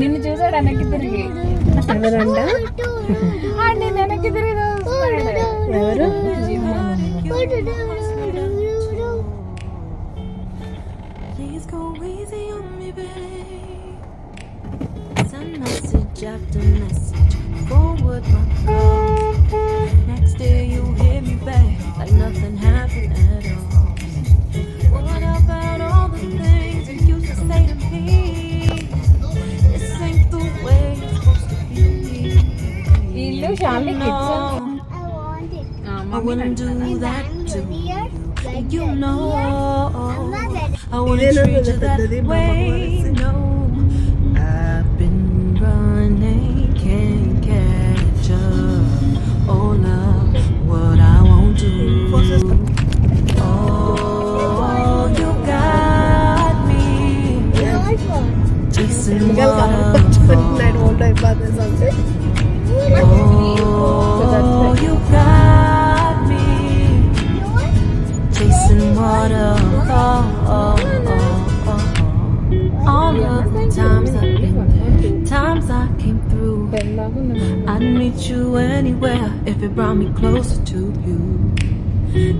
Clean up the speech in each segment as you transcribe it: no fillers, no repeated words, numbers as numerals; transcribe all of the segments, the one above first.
నిన్ను చూసాడు వెనక్కి తిరిగి ఎవరంట నేను వెనక్కి తిరిగి ఎవరు after message, forward my call. Next day you hit me back like nothing happened at all. What about all the things you used to say to me? This ain't the way it's supposed to be. Illu Shalini kids. I wouldn't do that to you. You know, I wouldn't treat you that way. No, I've been running, can't catch up. Oh love, what I won't do. Oh, you got me chasing waterfalls. Oh, you got me chasing waterfalls. All of the times I've been there, times I came through. I'd meet you anywhere if it brought me closer to you.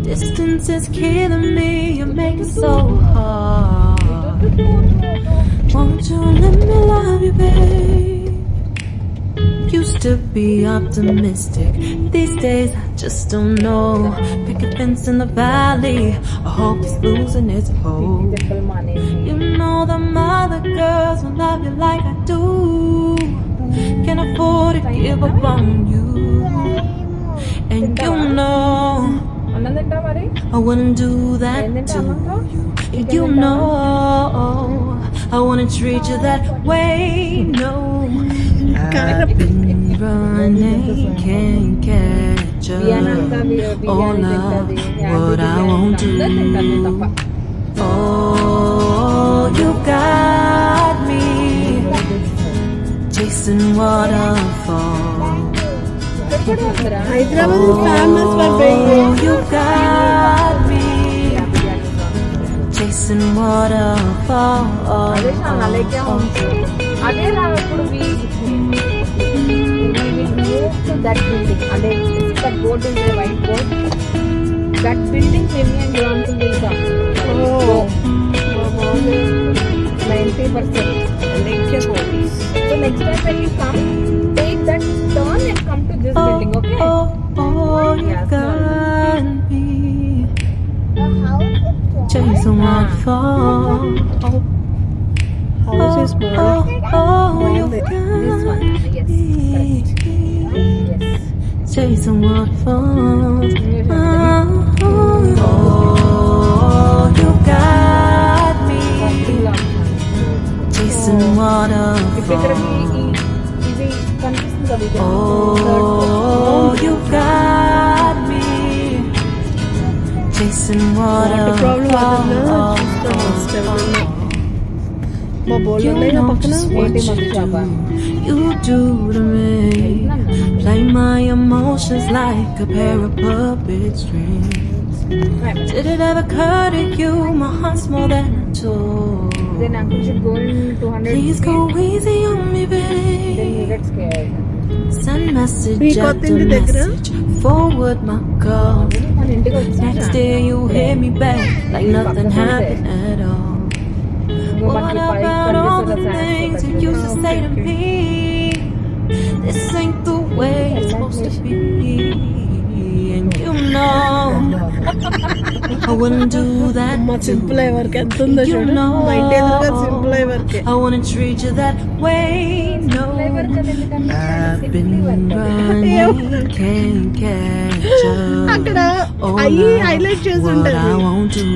Distance is killing me, you make it so hard. Won't you let me love you, babe? Used to be optimistic, these days I just don't know. Pick a fence in the valley, I hope it's losing its hold. You know the other girls will love you like I do. Can't afford to give up on you. And you know I wouldn't do that to you. You know I wouldn't treat you that way. No, I've been running, can't catch up. Oh love, what I won't do. Oh, you got me chasing waterfalls. Hyderabad is famous for being. You got me chasing waterfalls. That building, that board is a white board. That building, Jimmy and Johnson will come. Oh, 90%. So next time when you come, take that turn and come to this building, okay? Oh, you got me chasing waterfalls. House is small. You This got one, yes, correct. Yes. chasing waterfalls. Oh, you got me chasing waterfalls. Oh, you got me chasing waterfalls. మా బోల్ You ఉన్నాయి know పక్కన just what you do to me. Play my emotions like a pair of puppet strings. Did it ever occur to you my heart's more than a toy? Then uncle should go in 200 Please go easy on me, Then he babe. gets scared. Send message We got after into the message, forward my call. మన ఇంటికి వచ్చాక Next day you hit me back like nothing happened at all. What about all the things you used to say to me? This ain't the way it's supposed to be. And you know I wouldn't do that మా to simple you. అయ్యే వరకు ఎంత ఉందో You చూడు know మా ఇంటి ఎదురుగా simple అయ్యే వరకే I wouldn't treat you that way. No, I've been running, can't catch up. అక్కడ Oh, అయ్యి love, హైలైట్ చేసి what ఉంటుంది I won't do.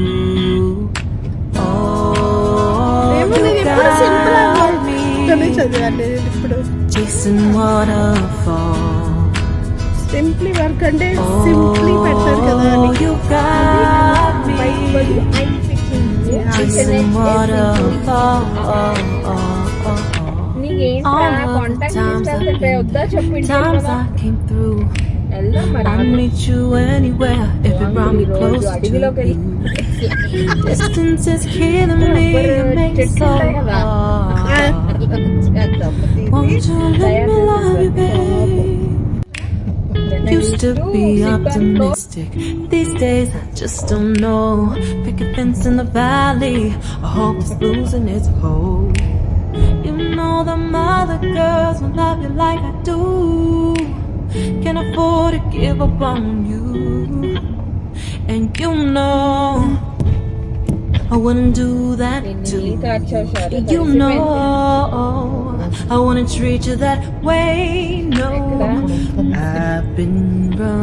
ఏమో నేను ఎప్పుడు సింపుల్ అవ్వాలి చదివాను ఇప్పుడు Chasing waterfalls. సింప్లీ వర్క్ అంటే సింప్లీ పెడతారు కదా అని You got me chasing waterfalls. నీకేంట్రా కాంటాక్ట్ చేస్తే వద్దా చెప్పి Times I came through, వెళ్దాం మరి I'd meet you anywhere if it brought me రోజు closer to అడవిలోకి వెళ్ళి you. Distance is killing me, you make it so hard. Won't you let me love you, babe? Used to be optimistic. These days I just don't know. Pick a fence in the valley. I hope it's losing its hold. You know them other girls will love you like I do. Can't afford to give up on you. And you know I wouldn't do that too. You know I wouldn't treat you that way. No, I've been running.